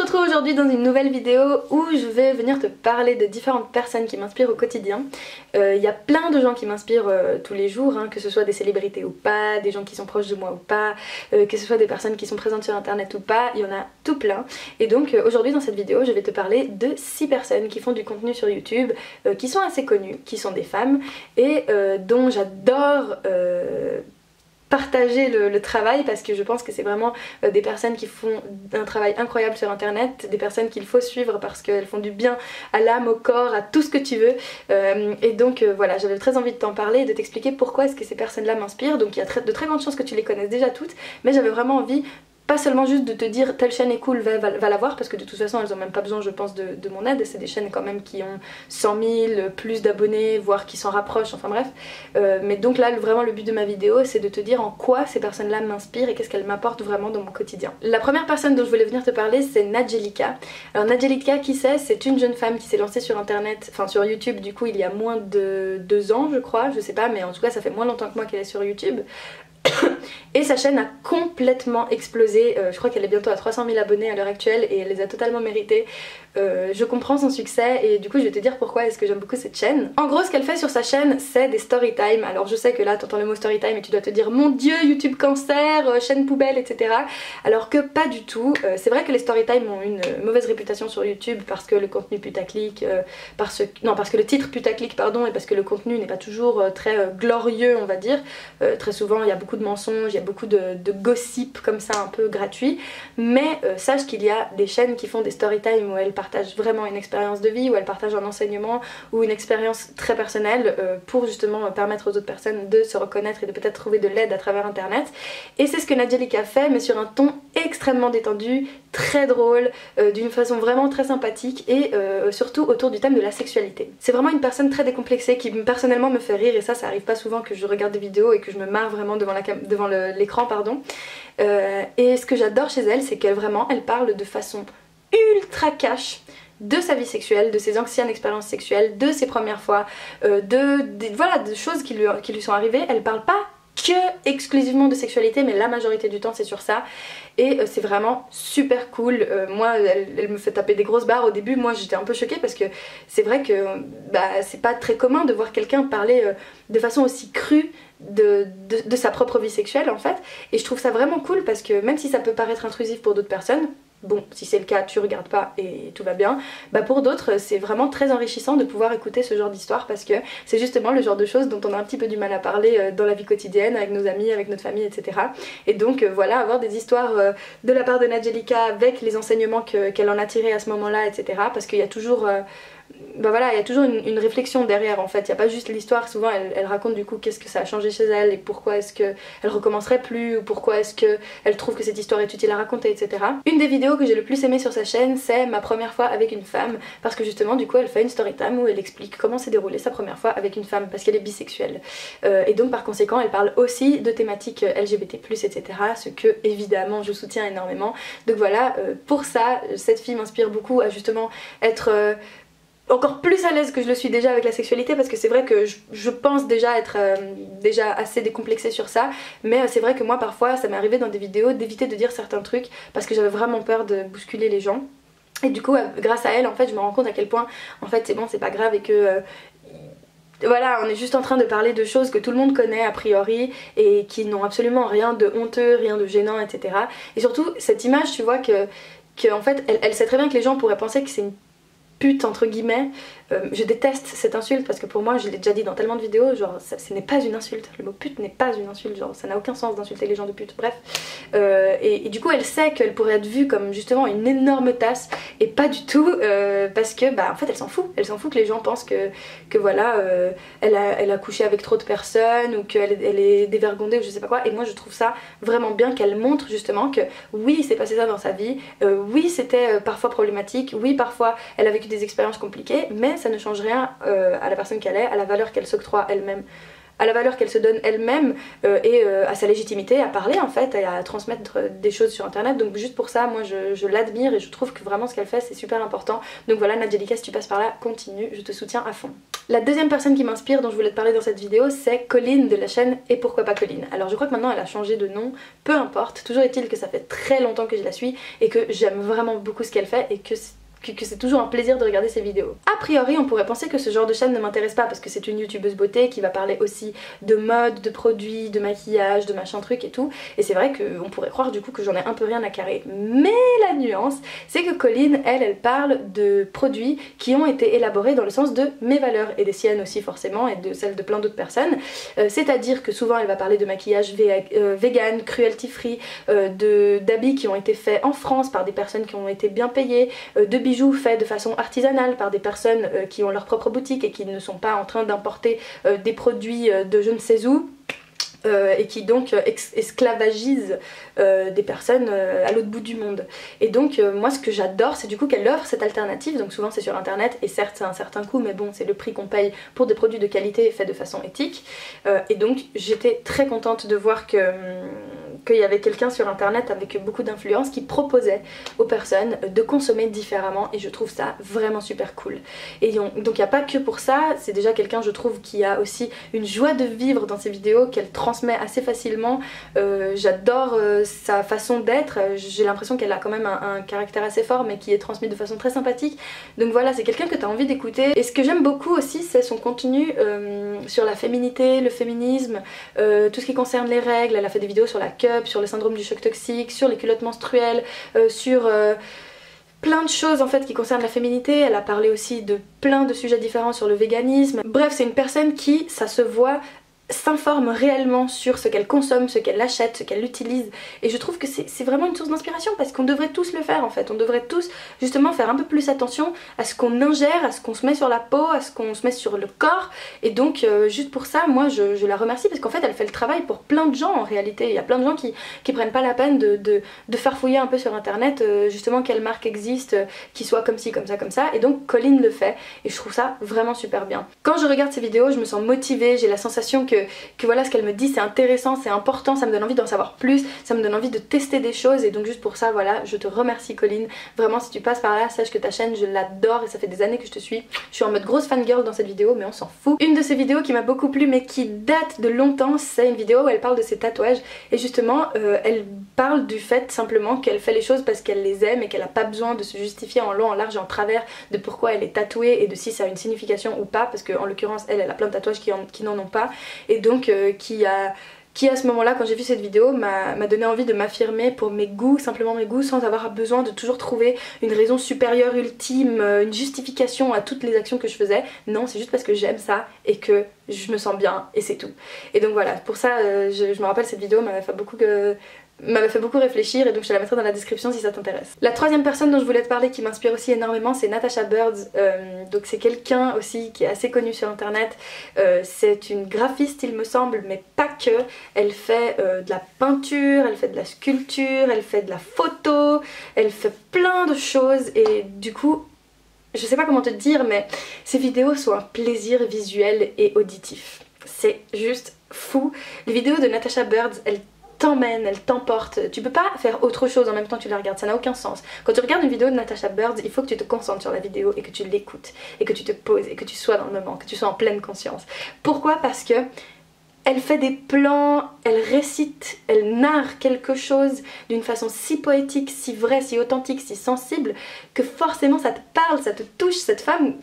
retrouve aujourd'hui dans une nouvelle vidéo où je vais venir te parler de différentes personnes qui m'inspirent au quotidien. Il y a plein de gens qui m'inspirent tous les jours, hein, que ce soit des célébrités ou pas, des gens qui sont proches de moi ou pas, que ce soit des personnes qui sont présentes sur internet ou pas, il y en a tout plein. Et donc aujourd'hui dans cette vidéo je vais te parler de 6 personnes qui font du contenu sur YouTube, qui sont assez connues, qui sont des femmes et dont j'adore partager le travail parce que je pense que c'est vraiment des personnes qui font un travail incroyable sur internet, des personnes qu'il faut suivre parce qu'elles font du bien à l'âme, au corps, à tout ce que tu veux, et donc voilà, j'avais très envie de t'en parler et de t'expliquer pourquoi est-ce que ces personnes là m'inspirent. Donc il y a de très grandes chances que tu les connaisses déjà toutes, mais j'avais vraiment envie pas seulement juste de te dire telle chaîne est cool, va la voir, parce que de toute façon elles ont même pas besoin je pense de mon aide, c'est des chaînes quand même qui ont 100 000 plus d'abonnés, voire qui s'en rapprochent, enfin bref. Mais donc là vraiment le but de ma vidéo c'est de te dire en quoi ces personnes là m'inspirent et qu'est-ce qu'elles m'apportent vraiment dans mon quotidien. La première personne dont je voulais venir te parler c'est Nadjelika. Alors Nadjelika qui c'est une jeune femme qui s'est lancée sur internet, enfin sur YouTube du coup il y a moins de 2 ans je crois, je sais pas, mais en tout cas ça fait moins longtemps que moi qu'elle est sur YouTube. Et sa chaîne a complètement explosé, je crois qu'elle est bientôt à 300 000 abonnés à l'heure actuelle et elle les a totalement mérités. Je comprends son succès et du coup je vais te dire pourquoi est-ce que j'aime beaucoup cette chaîne. En gros ce qu'elle fait sur sa chaîne c'est des story time. Alors je sais que là t'entends le mot story time et tu dois te dire mon dieu YouTube cancer, chaîne poubelle etc. Alors que pas du tout. C'est vrai que les story time ont une mauvaise réputation sur YouTube parce que le contenu putaclic, parce que le titre putaclic pardon, et parce que le contenu n'est pas toujours très glorieux on va dire. Très souvent il y a beaucoup de mensonges, il y a beaucoup de gossip comme ça un peu gratuit, mais sache qu'il y a des chaînes qui font des story time où elles partagent vraiment une expérience de vie, où elles partagent un enseignement ou une expérience très personnelle pour justement permettre aux autres personnes de se reconnaître et de peut-être trouver de l'aide à travers internet. Et c'est ce que Nadjelika fait, mais sur un ton extrêmement détendu, très drôle, d'une façon vraiment très sympathique et surtout autour du thème de la sexualité. C'est vraiment une personne très décomplexée qui personnellement me fait rire et ça arrive pas souvent que je regarde des vidéos et que je me marre vraiment devant l'écran pardon. Et ce que j'adore chez elle c'est qu'elle parle de façon ultra cash de sa vie sexuelle, de ses anciennes expériences sexuelles, de ses premières fois, voilà, de choses qui lui sont arrivées. Elle parle pas que exclusivement de sexualité mais la majorité du temps c'est sur ça et c'est vraiment super cool. Moi elle me fait taper des grosses barres au début, moi j'étais un peu choquée parce que c'est vrai que c'est pas très commun de voir quelqu'un parler de façon aussi crue de sa propre vie sexuelle en fait, et je trouve ça vraiment cool parce que même si ça peut paraître intrusif pour d'autres personnes, bon si c'est le cas tu regardes pas et tout va bien, pour d'autres c'est vraiment très enrichissant de pouvoir écouter ce genre d'histoire parce que c'est justement le genre de choses dont on a un petit peu du mal à parler dans la vie quotidienne avec nos amis, avec notre famille etc. Et donc voilà, avoir des histoires de la part de Nadjelika avec les enseignements qu'elle en a tirés à ce moment là etc. parce qu'il y a toujours voilà, il y a toujours une réflexion derrière en fait, il n'y a pas juste l'histoire, souvent elle raconte du coup qu'est-ce que ça a changé chez elle et pourquoi est-ce qu'elle recommencerait plus ou pourquoi est-ce qu'elle trouve que cette histoire est utile à raconter etc. Une des vidéos que j'ai le plus aimé sur sa chaîne c'est ma première fois avec une femme parce que justement du coup elle fait une story time où elle explique comment s'est déroulée sa première fois avec une femme parce qu'elle est bisexuelle et donc par conséquent elle parle aussi de thématiques LGBT+, etc. ce que évidemment je soutiens énormément. Donc voilà, pour ça cette fille m'inspire beaucoup à justement être encore plus à l'aise que je le suis déjà avec la sexualité parce que c'est vrai que je pense déjà être déjà assez décomplexée sur ça, mais c'est vrai que moi parfois ça m'est arrivé dans des vidéos d'éviter de dire certains trucs parce que j'avais vraiment peur de bousculer les gens et du coup grâce à elle en fait je me rends compte à quel point en fait c'est bon, c'est pas grave et que voilà, on est juste en train de parler de choses que tout le monde connaît a priori et qui n'ont absolument rien de honteux, rien de gênant etc. Et surtout cette image tu vois que en fait elle sait très bien que les gens pourraient penser que c'est une pute entre guillemets. Je déteste cette insulte parce que pour moi, je l'ai déjà dit dans tellement de vidéos, genre ce n'est pas une insulte, le mot pute n'est pas une insulte, genre ça n'a aucun sens d'insulter les gens de pute, bref. Et du coup elle sait qu'elle pourrait être vue comme justement une énorme tasse et pas du tout parce que en fait elle s'en fout que les gens pensent que voilà elle a couché avec trop de personnes ou qu'elle est dévergondée ou je sais pas quoi, et moi je trouve ça vraiment bien qu'elle montre justement que oui il s'est passé ça dans sa vie, oui c'était parfois problématique, oui parfois elle a vécu des expériences compliquées, mais ça ne change rien à la personne qu'elle est, à la valeur qu'elle s'octroie elle-même, à la valeur qu'elle se donne elle-même et à sa légitimité à parler en fait et à transmettre des choses sur internet. Donc juste pour ça moi je l'admire et je trouve que vraiment ce qu'elle fait c'est super important. Donc voilà Nadjelika, si tu passes par là continue, je te soutiens à fond. La deuxième personne qui m'inspire dont je voulais te parler dans cette vidéo, c'est Colline de la chaîne Et pourquoi pas Colline. Alors je crois que maintenant elle a changé de nom, peu importe, toujours est-il que ça fait très longtemps que je la suis et que j'aime vraiment beaucoup ce qu'elle fait et que c'est toujours un plaisir de regarder ses vidéos. A priori on pourrait penser que ce genre de chaîne ne m'intéresse pas parce que c'est une youtubeuse beauté qui va parler aussi de mode, de produits, de maquillage, de machin truc et tout, et c'est vrai qu'on pourrait croire du coup que j'en ai un peu rien à carrer, mais la nuance c'est que Colline elle parle de produits qui ont été élaborés dans le sens de mes valeurs et des siennes aussi forcément et de celles de plein d'autres personnes, c'est à dire que souvent elle va parler de maquillage vegan, cruelty free, d'habits qui ont été faits en France par des personnes qui ont été bien payées, de bijoux faits de façon artisanale par des personnes qui ont leur propre boutique et qui ne sont pas en train d'importer des produits de je ne sais où. Et qui donc esclavagisent des personnes à l'autre bout du monde. Et donc moi ce que j'adore c'est du coup qu'elle offre cette alternative, donc souvent c'est sur internet et certes c'est un certain coût mais bon c'est le prix qu'on paye pour des produits de qualité faits de façon éthique, et donc j'étais très contente de voir qu'il y avait quelqu'un sur internet avec beaucoup d'influence qui proposait aux personnes de consommer différemment et je trouve ça vraiment super cool. Et donc il n'y a pas que pour ça, c'est déjà quelqu'un je trouve qui a aussi une joie de vivre dans ses vidéos qu'elle transmet assez facilement, j'adore sa façon d'être, j'ai l'impression qu'elle a quand même un caractère assez fort mais qui est transmis de façon très sympathique, donc voilà c'est quelqu'un que tu as envie d'écouter. Et ce que j'aime beaucoup aussi c'est son contenu sur la féminité, le féminisme, tout ce qui concerne les règles, elle a fait des vidéos sur la cup, sur le syndrome du choc toxique, sur les culottes menstruelles, sur plein de choses en fait qui concernent la féminité. Elle a parlé aussi de plein de sujets différents sur le véganisme. Bref c'est une personne qui, ça se voit, s'informe réellement sur ce qu'elle consomme, ce qu'elle achète, ce qu'elle utilise, et je trouve que c'est vraiment une source d'inspiration parce qu'on devrait tous le faire en fait, on devrait tous justement faire un peu plus attention à ce qu'on ingère, à ce qu'on se met sur la peau, à ce qu'on se met sur le corps, et donc juste pour ça moi je la remercie parce qu'en fait elle fait le travail pour plein de gens en réalité. Il y a plein de gens qui prennent pas la peine de farfouiller un peu sur internet justement quelle marque existe qui soit comme ci, comme ça, et donc Colline le fait et je trouve ça vraiment super bien. Quand je regarde ces vidéos je me sens motivée, j'ai la sensation que voilà ce qu'elle me dit c'est intéressant, c'est important, ça me donne envie d'en savoir plus, ça me donne envie de tester des choses, et donc juste pour ça voilà je te remercie Colline, vraiment si tu passes par là sache que ta chaîne je l'adore et ça fait des années que je te suis, je suis en mode grosse fangirl dans cette vidéo mais on s'en fout. Une de ces vidéos qui m'a beaucoup plu mais qui date de longtemps c'est une vidéo où elle parle de ses tatouages et justement elle parle du fait simplement qu'elle fait les choses parce qu'elle les aime et qu'elle a pas besoin de se justifier en long, en large et en travers de pourquoi elle est tatouée et de si ça a une signification ou pas, parce qu'en l'occurrence elle a plein de tatouages qui n'en ont pas, et donc qui à ce moment là quand j'ai vu cette vidéo m'a donné envie de m'affirmer pour mes goûts, simplement mes goûts, sans avoir besoin de toujours trouver une raison supérieure ultime, une justification à toutes les actions que je faisais. Non, c'est juste parce que j'aime ça et que je me sens bien et c'est tout. Et donc voilà, pour ça je me rappelle cette vidéo m'avait fait beaucoup réfléchir et donc je te la mettrai dans la description si ça t'intéresse. La troisième personne dont je voulais te parler qui m'inspire aussi énormément c'est Natasha Birds, donc c'est quelqu'un aussi qui est assez connu sur internet, c'est une graphiste il me semble mais pas que, elle fait de la peinture, elle fait de la sculpture, elle fait de la photo, elle fait plein de choses et du coup je sais pas comment te dire mais ces vidéos sont un plaisir visuel et auditif, c'est juste fou. Les vidéos de Natasha Birds elles t'emmène, elle t'emporte, tu peux pas faire autre chose en même temps que tu la regardes, ça n'a aucun sens. Quand tu regardes une vidéo de Natasha Birds, il faut que tu te concentres sur la vidéo et que tu l'écoutes et que tu te poses et que tu sois dans le moment, que tu sois en pleine conscience. Pourquoi? Parce que elle fait des plans, elle récite, elle narre quelque chose d'une façon si poétique, si vraie, si authentique, si sensible que forcément ça te parle, ça te touche. Cette femme,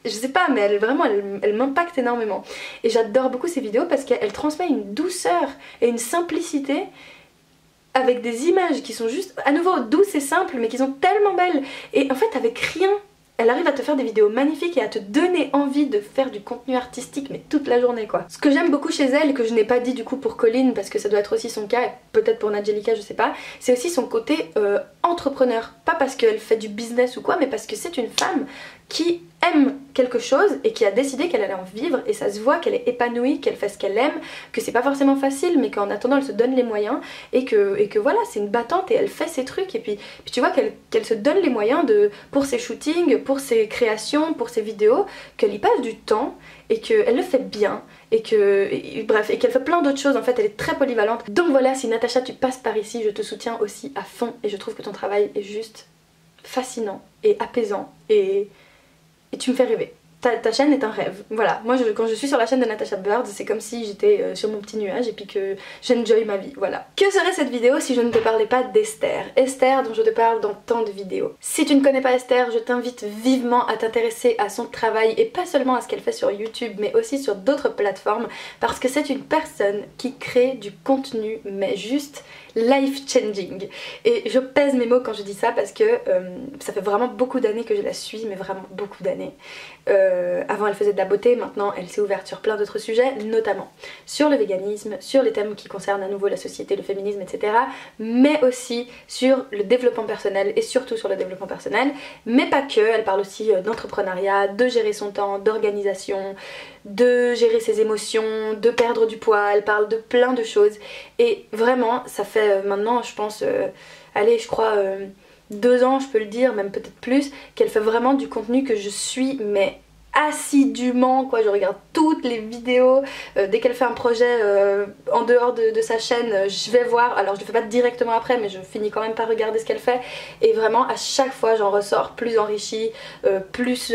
je sais pas mais elle m'impacte énormément et j'adore beaucoup ces vidéos parce qu'elle transmet une douceur et une simplicité avec des images qui sont juste à nouveau douces et simples mais qui sont tellement belles, et en fait avec rien elle arrive à te faire des vidéos magnifiques et à te donner envie de faire du contenu artistique mais toute la journée quoi. Ce que j'aime beaucoup chez elle et que je n'ai pas dit du coup pour Colline parce que ça doit être aussi son cas et peut-être pour Nadjelika je sais pas, c'est aussi son côté entrepreneur, pas parce qu'elle fait du business ou quoi mais parce que c'est une femme qui aime quelque chose et qui a décidé qu'elle allait en vivre, et ça se voit qu'elle est épanouie, qu'elle fait ce qu'elle aime, que c'est pas forcément facile mais qu'en attendant elle se donne les moyens et que voilà c'est une battante et elle fait ses trucs, et puis tu vois qu'elle se donne les moyens pour ses shootings, pour ses créations, pour ses vidéos, qu'elle y passe du temps et qu'elle le fait bien et bref, et qu'elle fait plein d'autres choses. En fait elle est très polyvalente. Donc voilà, si Natacha tu passes par ici je te soutiens aussi à fond et je trouve que ton travail est juste fascinant et apaisant et tu me fais rêver. ta chaîne est un rêve. Voilà, moi quand je suis sur la chaîne de Natasha Bird, c'est comme si j'étais sur mon petit nuage et puis que j'enjoy ma vie, voilà. Que serait cette vidéo si je ne te parlais pas d'Esther? Esther dont je te parle dans tant de vidéos. Si tu ne connais pas Esther, je t'invite vivement à t'intéresser à son travail et pas seulement à ce qu'elle fait sur YouTube mais aussi sur d'autres plateformes parce que c'est une personne qui crée du contenu mais juste life changing. Et je pèse mes mots quand je dis ça parce que ça fait vraiment beaucoup d'années que je la suis, mais vraiment beaucoup d'années. Avant elle faisait de la beauté, maintenant elle s'est ouverte sur plein d'autres sujets, notamment sur le véganisme, sur les thèmes qui concernent à nouveau la société, le féminisme, etc. Mais aussi sur le développement personnel et surtout sur le développement personnel, mais pas que, elle parle aussi d'entrepreneuriat, de gérer son temps, d'organisation, de gérer ses émotions, de perdre du poids, elle parle de plein de choses et vraiment ça fait maintenant je pense, allez je crois 2 ans je peux le dire, même peut-être plus, qu'elle fait vraiment du contenu que je suis mais assidûment quoi, je regarde toutes les vidéos, dès qu'elle fait un projet en dehors de sa chaîne, je vais voir, alors je le fais pas directement après mais je finis quand même par regarder ce qu'elle fait et vraiment à chaque fois j'en ressors plus enrichie, plus...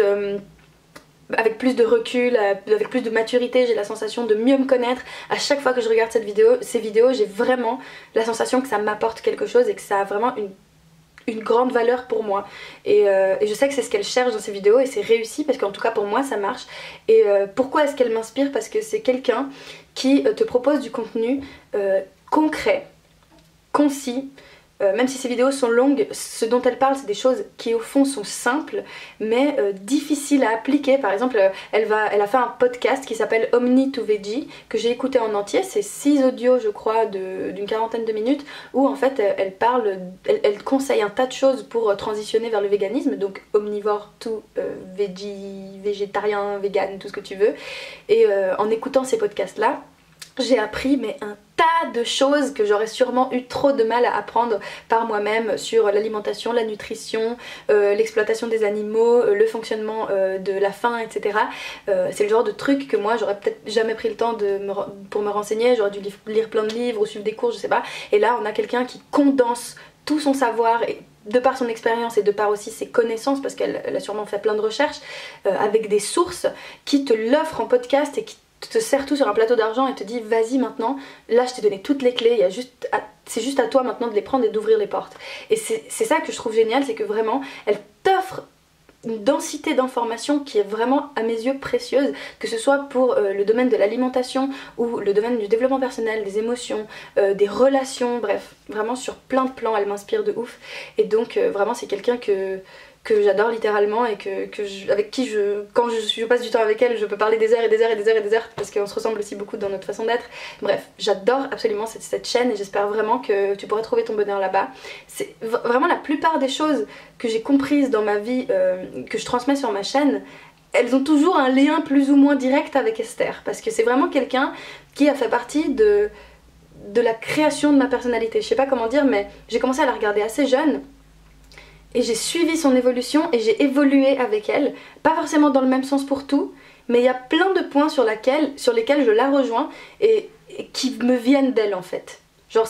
avec plus de recul, avec plus de maturité, j'ai la sensation de mieux me connaître. À chaque fois que je regarde ces vidéos, j'ai vraiment la sensation que ça m'apporte quelque chose et que ça a vraiment une grande valeur pour moi. Et je sais que c'est ce qu'elle cherche dans ses vidéos et c'est réussi parce qu'en tout cas pour moi ça marche. Et pourquoi est-ce qu'elle m'inspire? Parce que c'est quelqu'un qui te propose du contenu concret, concis. Même si ces vidéos sont longues, ce dont elle parle c'est des choses qui au fond sont simples mais difficiles à appliquer. Par exemple elle a fait un podcast qui s'appelle Omni to Veggie que j'ai écouté en entier, c'est 6 audios je crois d'une 40aine de minutes où en fait elle conseille un tas de choses pour transitionner vers le véganisme, donc omnivore to veggie, végétarien, vegan, tout ce que tu veux. Et en écoutant ces podcasts là j'ai appris mais un tas de choses que j'aurais sûrement eu trop de mal à apprendre par moi-même sur l'alimentation, la nutrition, l'exploitation des animaux, le fonctionnement de la faim, etc. C'est le genre de truc que moi j'aurais peut-être jamais pris le temps pour me renseigner, j'aurais dû lire plein de livres ou suivre des cours, je sais pas. Et là on a quelqu'un qui condense tout son savoir et de par son expérience et de par aussi ses connaissances, parce qu'elle a sûrement fait plein de recherches, avec des sources, qui te l'offrent en podcast et qui te sert tout sur un plateau d'argent et te dit vas-y maintenant, là je t'ai donné toutes les clés, c'est juste à toi maintenant de les prendre et d'ouvrir les portes. Et c'est ça que je trouve génial, c'est que vraiment elle t'offre une densité d'informations qui est vraiment à mes yeux précieuse, que ce soit pour le domaine de l'alimentation ou le domaine du développement personnel, des émotions, des relations, bref, vraiment sur plein de plans elle m'inspire de ouf. Et donc vraiment c'est quelqu'un que j'adore littéralement et avec qui quand je passe du temps avec elle, je peux parler des heures et des heures et des heures et des heures parce qu'on se ressemble aussi beaucoup dans notre façon d'être. Bref, j'adore absolument cette chaîne et j'espère vraiment que tu pourras trouver ton bonheur là-bas. C'est vraiment la plupart des choses que j'ai comprises dans ma vie, que je transmets sur ma chaîne, elles ont toujours un lien plus ou moins direct avec Esther parce que c'est vraiment quelqu'un qui a fait partie de la création de ma personnalité. Je sais pas comment dire, mais j'ai commencé à la regarder assez jeune. Et j'ai suivi son évolution et j'ai évolué avec elle, pas forcément dans le même sens pour tout, mais il y a plein de points sur lesquels je la rejoins et qui me viennent d'elle en fait. Genre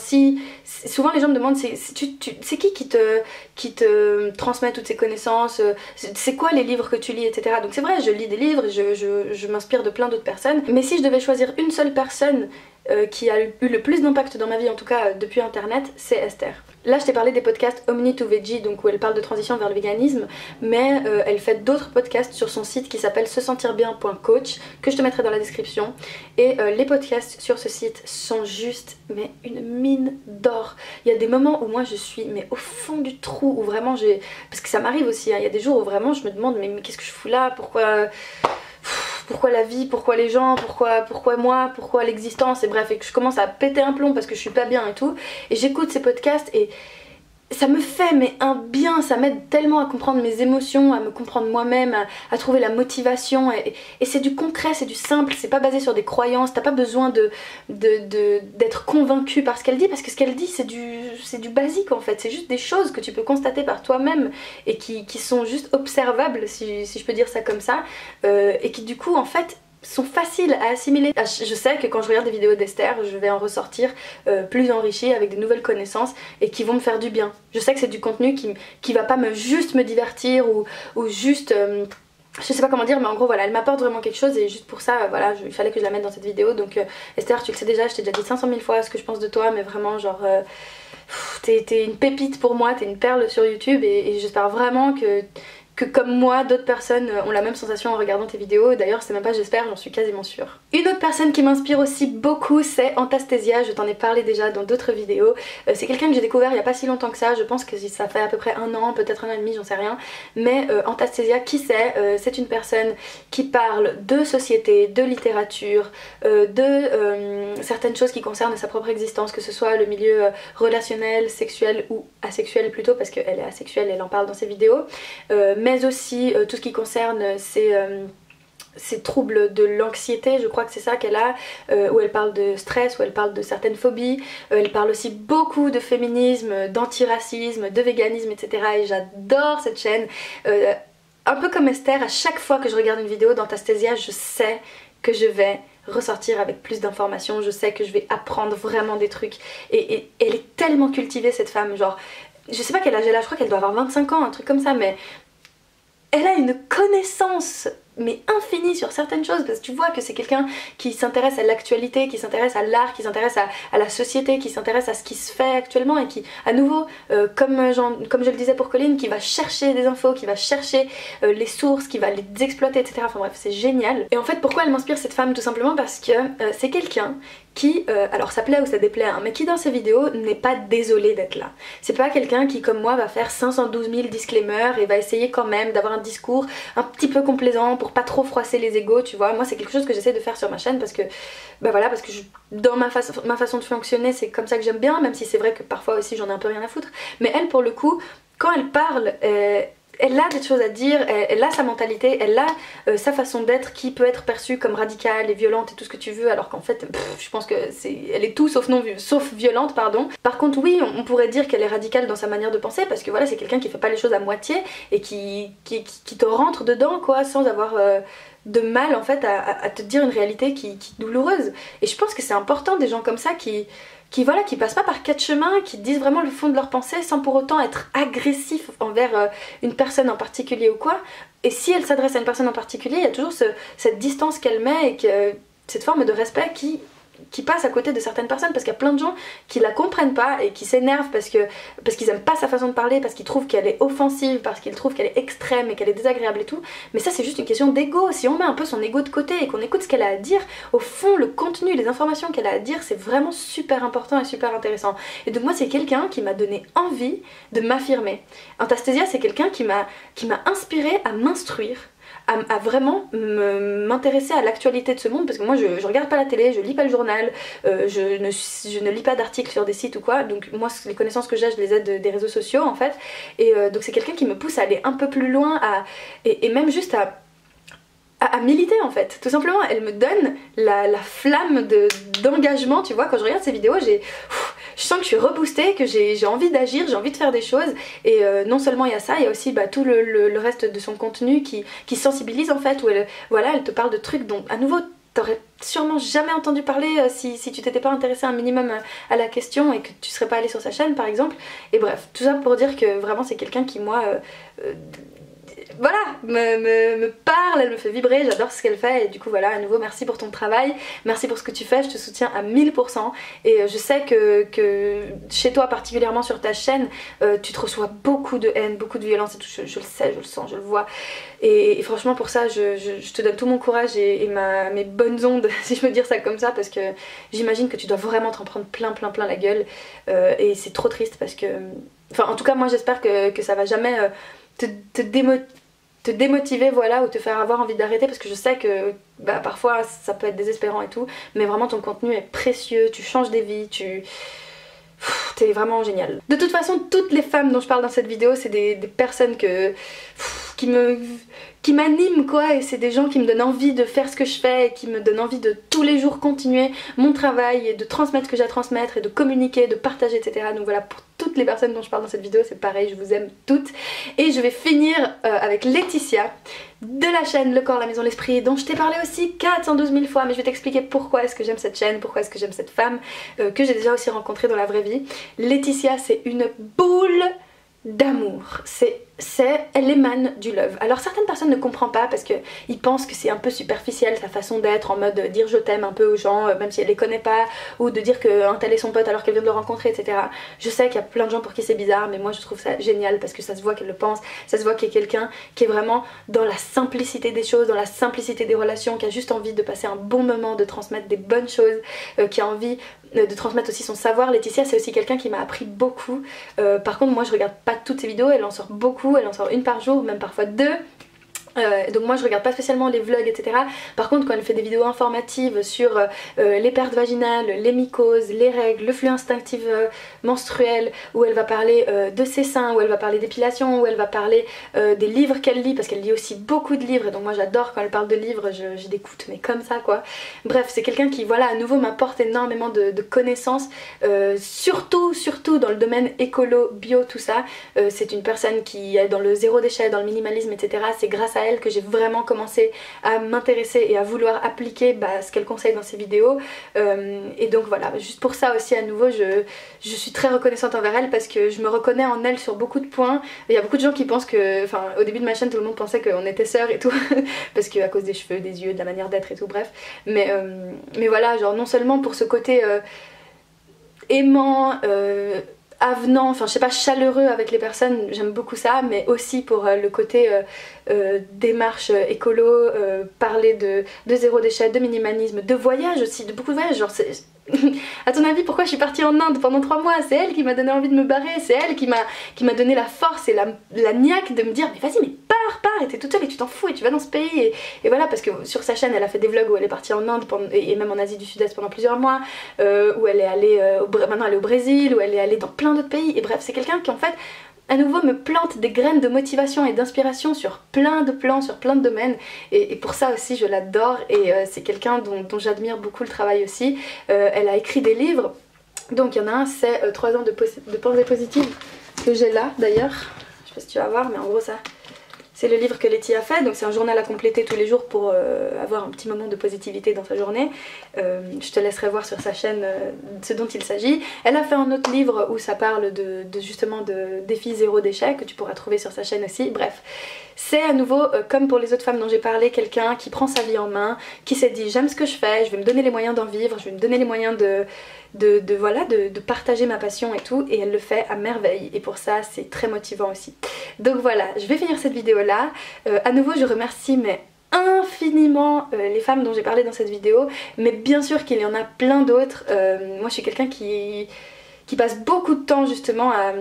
souvent les gens me demandent c'est qui te transmet toutes ces connaissances, c'est quoi les livres que tu lis, etc. Donc c'est vrai, je lis des livres, je m'inspire de plein d'autres personnes, mais si je devais choisir une seule personne qui a eu le plus d'impact dans ma vie, en tout cas depuis internet, c'est Esther. Là je t'ai parlé des podcasts Omni to Veggie, donc où elle parle de transition vers le véganisme, mais elle fait d'autres podcasts sur son site qui s'appelle sesentirbien.coach, que je te mettrai dans la description. Et les podcasts sur ce site sont juste mais une mine d'or. Il y a des moments où moi je suis mais au fond du trou, où vraiment parce que ça m'arrive aussi, hein, il y a des jours où vraiment je me demande mais qu'est-ce que je fous là, pourquoi la vie, pourquoi les gens, pourquoi moi, pourquoi l'existence, et bref, et que je commence à péter un plomb parce que je suis pas bien et tout, et j'écoute ces podcasts et ça me fait mais un bien, ça m'aide tellement à comprendre mes émotions, à me comprendre moi-même, à trouver la motivation, et c'est du concret, c'est du simple, c'est pas basé sur des croyances, t'as pas besoin d'être convaincu par ce qu'elle dit, parce que ce qu'elle dit c'est du basique en fait, c'est juste des choses que tu peux constater par toi-même et qui sont juste observables, si je peux dire ça comme ça, et qui du coup en fait sont faciles à assimiler. Je sais que quand je regarde des vidéos d'Esther, je vais en ressortir plus enrichie avec des nouvelles connaissances et qui vont me faire du bien. Je sais que c'est du contenu qui va pas juste me divertir ou juste je sais pas comment dire, mais en gros voilà, elle m'apporte vraiment quelque chose et juste pour ça voilà, il fallait que je la mette dans cette vidéo. Donc Esther, tu le sais déjà, je t'ai déjà dit 500 000 fois ce que je pense de toi, mais vraiment genre t'es une pépite pour moi, t'es une perle sur YouTube et j'espère vraiment que comme moi, d'autres personnes ont la même sensation en regardant tes vidéos. D'ailleurs, c'est même pas j'espère, j'en suis quasiment sûre. Une autre personne qui m'inspire aussi beaucoup, c'est Antastasia. Je t'en ai parlé déjà dans d'autres vidéos. C'est quelqu'un que j'ai découvert il y a pas si longtemps que ça. Je pense que ça fait à peu près 1 an, peut-être 1 an et demi, j'en sais rien. Mais Antastasia, qui c'est? C'est une personne qui parle de société, de littérature, de certaines choses qui concernent sa propre existence, que ce soit le milieu relationnel, sexuel ou asexuel plutôt, parce qu'elle est asexuelle, elle en parle dans ses vidéos. Mais aussi tout ce qui concerne ces troubles de l'anxiété, je crois que c'est ça qu'elle a, où elle parle de stress, où elle parle de certaines phobies, elle parle aussi beaucoup de féminisme, d'antiracisme, de véganisme, etc. Et j'adore cette chaîne. Un peu comme Esther, à chaque fois que je regarde une vidéo d'Antastasia, je sais que je vais ressortir avec plus d'informations, je sais que je vais apprendre vraiment des trucs. Et elle est tellement cultivée cette femme, genre, je sais pas quel âge elle a, je crois qu'elle doit avoir 25 ans, un truc comme ça, mais elle a une connaissance mais infinie sur certaines choses, parce que tu vois que c'est quelqu'un qui s'intéresse à l'actualité, qui s'intéresse à l'art, qui s'intéresse à la société, qui s'intéresse à ce qui se fait actuellement et qui, à nouveau, comme je le disais pour Colline, qui va chercher des infos, qui va chercher les sources, qui va les exploiter, etc. Enfin bref, c'est génial. Et en fait, pourquoi elle m'inspire cette femme? Tout simplement parce que c'est quelqu'un qui, alors ça plaît ou ça déplaît, hein, mais qui dans ses vidéos n'est pas désolé d'être là. C'est pas quelqu'un qui, comme moi, va faire 512 000 disclaimers et va essayer quand même d'avoir un discours un petit peu complaisant pour pas trop froisser les égos, tu vois. Moi c'est quelque chose que j'essaie de faire sur ma chaîne parce que, bah voilà, parce que dans ma façon de fonctionner, c'est comme ça que j'aime bien, même si c'est vrai que parfois aussi j'en ai un peu rien à foutre. Mais elle, pour le coup, quand elle parle, elle a des choses à dire, elle a sa mentalité, elle a sa façon d'être qui peut être perçue comme radicale et violente et tout ce que tu veux, alors qu'en fait je pense que elle est tout sauf violente, pardon. Par contre oui, on pourrait dire qu'elle est radicale dans sa manière de penser, parce que voilà, c'est quelqu'un qui fait pas les choses à moitié et qui te rentre dedans quoi, sans avoir de mal en fait à te dire une réalité qui est douloureuse. Et je pense que c'est important des gens comme ça qui passent pas par 4 chemins, qui disent vraiment le fond de leur pensée sans pour autant être agressif envers une personne en particulier ou quoi. Et si elle s'adresse à une personne en particulier, il y a toujours cette distance qu'elle met et cette forme de respect qui passe à côté de certaines personnes, parce qu'il y a plein de gens qui la comprennent pas et qui s'énervent parce qu'ils aiment pas sa façon de parler, parce qu'ils trouvent qu'elle est offensive, parce qu'ils trouvent qu'elle est extrême et qu'elle est désagréable et tout. Mais ça c'est juste une question d'ego. Si on met un peu son ego de côté et qu'on écoute ce qu'elle a à dire, au fond le contenu, les informations qu'elle a à dire, c'est vraiment super important et super intéressant. Et donc moi c'est quelqu'un qui m'a donné envie de m'affirmer. Antastasia, c'est quelqu'un qui m'a inspirée à m'instruire, à vraiment m'intéresser à l'actualité de ce monde, parce que moi je regarde pas la télé, je lis pas le journal, je ne lis pas d'articles sur des sites ou quoi, donc moi les connaissances que j'ai, je les ai des réseaux sociaux en fait, et donc c'est quelqu'un qui me pousse à aller un peu plus loin, et même juste à militer en fait, tout simplement. Elle me donne la flamme d'engagement, tu vois. Quand je regarde ces vidéos, je sens que je suis reboostée, que j'ai envie d'agir, j'ai envie de faire des choses. Et non seulement il y a ça, il y a aussi tout le reste de son contenu qui sensibilise en fait, où elle te parle de trucs dont à nouveau t'aurais sûrement jamais entendu parler si tu t'étais pas intéressé un minimum à la question et que tu serais pas allé sur sa chaîne par exemple. Et bref, tout ça pour dire que vraiment c'est quelqu'un qui moi voilà, me parle, elle me fait vibrer, j'adore ce qu'elle fait, et du coup voilà, à nouveau merci pour ton travail, merci pour ce que tu fais, je te soutiens à 1000%, et je sais que chez toi particulièrement sur ta chaîne, tu te reçois beaucoup de haine, beaucoup de violence et tout, je le sais, je le sens, je le vois, et franchement pour ça je te donne tout mon courage et mes bonnes ondes, si je peux dire ça comme ça, parce que j'imagine que tu dois vraiment t'en prendre plein la gueule, et c'est trop triste parce que, enfin en tout cas moi j'espère que ça va jamais te démotiver, voilà, ou te faire avoir envie d'arrêter, parce que je sais que parfois ça peut être désespérant et tout, mais vraiment ton contenu est précieux, tu changes des vies, t'es vraiment génial. De toute façon, toutes les femmes dont je parle dans cette vidéo, c'est des personnes qui m'animent quoi, et c'est des gens qui me donnent envie de faire ce que je fais, et qui me donnent envie de tous les jours continuer mon travail et de transmettre ce que j'ai à transmettre et de communiquer, de partager, etc. Donc voilà, pour toutes les personnes dont je parle dans cette vidéo, c'est pareil, je vous aime toutes. Et je vais finir avec Laetitia de la chaîne Le Corps, la Maison, l'Esprit, dont je t'ai parlé aussi 412 000 fois, mais je vais t'expliquer pourquoi est-ce que j'aime cette chaîne, pourquoi est-ce que j'aime cette femme que j'ai déjà aussi rencontrée dans la vraie vie. Laetitia, c'est une boule d'amour, c'est elle émane du love. Alors certaines personnes ne comprennent pas parce qu'ils pensent que c'est un peu superficiel sa façon d'être, en mode dire je t'aime un peu aux gens même si elle les connaît pas, ou de dire qu'un tel est son pote alors qu'elle vient de le rencontrer, etc. Je sais qu'il y a plein de gens pour qui c'est bizarre, mais moi je trouve ça génial parce que ça se voit qu'elle le pense, ça se voit qu'il y a quelqu'un qui est vraiment dans la simplicité des choses, dans la simplicité des relations, qui a juste envie de passer un bon moment, de transmettre des bonnes choses, qui a envie de transmettre aussi son savoir. Laetitia, c'est aussi quelqu'un qui m'a appris beaucoup. Par contre moi je regarde pas toutes ses vidéos, elle en sort beaucoup, elle en sort une par jour, même parfois deux. Donc moi je regarde pas spécialement les vlogs, etc. Par contre quand elle fait des vidéos informatives sur les pertes vaginales, les mycoses, les règles, le flux instinctif menstruel, où elle va parler de ses seins, où elle va parler d'épilation, où elle va parler des livres qu'elle lit, parce qu'elle lit aussi beaucoup de livres, et donc moi j'adore quand elle parle de livres, je l'écoute mais comme ça quoi. Bref, c'est quelqu'un qui voilà à nouveau m'apporte énormément de connaissances, surtout dans le domaine écolo, bio, tout ça. C'est une personne qui est dans le zéro déchet, dans le minimalisme, etc. C'est grâce à elle que j'ai vraiment commencé à m'intéresser et à vouloir appliquer ce qu'elle conseille dans ses vidéos, et donc voilà, juste pour ça aussi à nouveau je suis très reconnaissante envers elle parce que je me reconnais en elle sur beaucoup de points. Il y a beaucoup de gens qui pensent que, enfin au début de ma chaîne tout le monde pensait qu'on était sœurs et tout parce que à cause des cheveux, des yeux, de la manière d'être et tout, bref, mais voilà, genre non seulement pour ce côté aimant, avenant, enfin je sais pas, chaleureux avec les personnes, j'aime beaucoup ça, mais aussi pour le côté démarche écolo, parler de zéro déchet, de minimalisme, de voyage aussi, de beaucoup de voyages, genre à ton avis pourquoi je suis partie en Inde pendant 3 mois? C'est elle qui m'a donné envie de me barrer, c'est elle qui m'a donné la force et la niaque de me dire mais vas-y mais pars, et t'es toute seule et tu t'en fous et tu vas dans ce pays, et voilà, parce que sur sa chaîne elle a fait des vlogs où elle est partie en Inde et même en Asie du Sud-Est pendant plusieurs mois, où elle est allée maintenant elle est au Brésil, où elle est allée dans plein d'autres pays, et bref c'est quelqu'un qui en fait à nouveau me plante des graines de motivation et d'inspiration sur plein de plans, sur plein de domaines, et pour ça aussi je l'adore, et c'est quelqu'un dont j'admire beaucoup le travail aussi. Elle a écrit des livres, donc il y en a un, c'est 3 ans de pensée positive, que j'ai là d'ailleurs, je sais pas si tu vas voir, mais en gros ça c'est le livre que Letty a fait, donc c'est un journal à compléter tous les jours pour avoir un petit moment de positivité dans sa journée. Je te laisserai voir sur sa chaîne ce dont il s'agit. Elle a fait un autre livre où ça parle justement de défi zéro déchet, que tu pourras trouver sur sa chaîne aussi. Bref, c'est à nouveau, comme pour les autres femmes dont j'ai parlé, quelqu'un qui prend sa vie en main, qui s'est dit j'aime ce que je fais, je vais me donner les moyens d'en vivre, je vais me donner les moyens de partager ma passion et tout, et elle le fait à merveille, et pour ça c'est très motivant aussi. Donc voilà, je vais finir cette vidéo là. À nouveau je remercie mais infiniment les femmes dont j'ai parlé dans cette vidéo, mais bien sûr qu'il y en a plein d'autres. Moi je suis quelqu'un qui passe beaucoup de temps justement à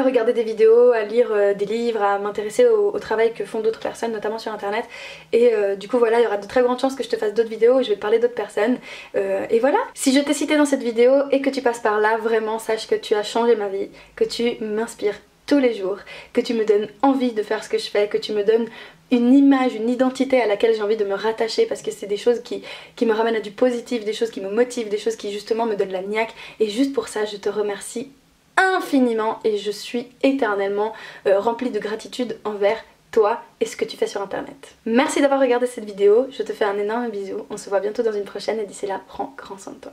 regarder des vidéos, à lire des livres, à m'intéresser au travail que font d'autres personnes, notamment sur internet, et du coup voilà, il y aura de très grandes chances que je te fasse d'autres vidéos et je vais te parler d'autres personnes, et voilà. Si je t'ai cité dans cette vidéo et que tu passes par là, vraiment sache que tu as changé ma vie, que tu m'inspires tous les jours, que tu me donnes envie de faire ce que je fais, que tu me donnes une image, une identité à laquelle j'ai envie de me rattacher, parce que c'est des choses qui me ramènent à du positif, des choses qui me motivent, des choses qui justement me donnent la niaque, et juste pour ça je te remercie infiniment et je suis éternellement remplie de gratitude envers toi et ce que tu fais sur internet. Merci d'avoir regardé cette vidéo, je te fais un énorme bisou, on se voit bientôt dans une prochaine et d'ici là, prends grand soin de toi.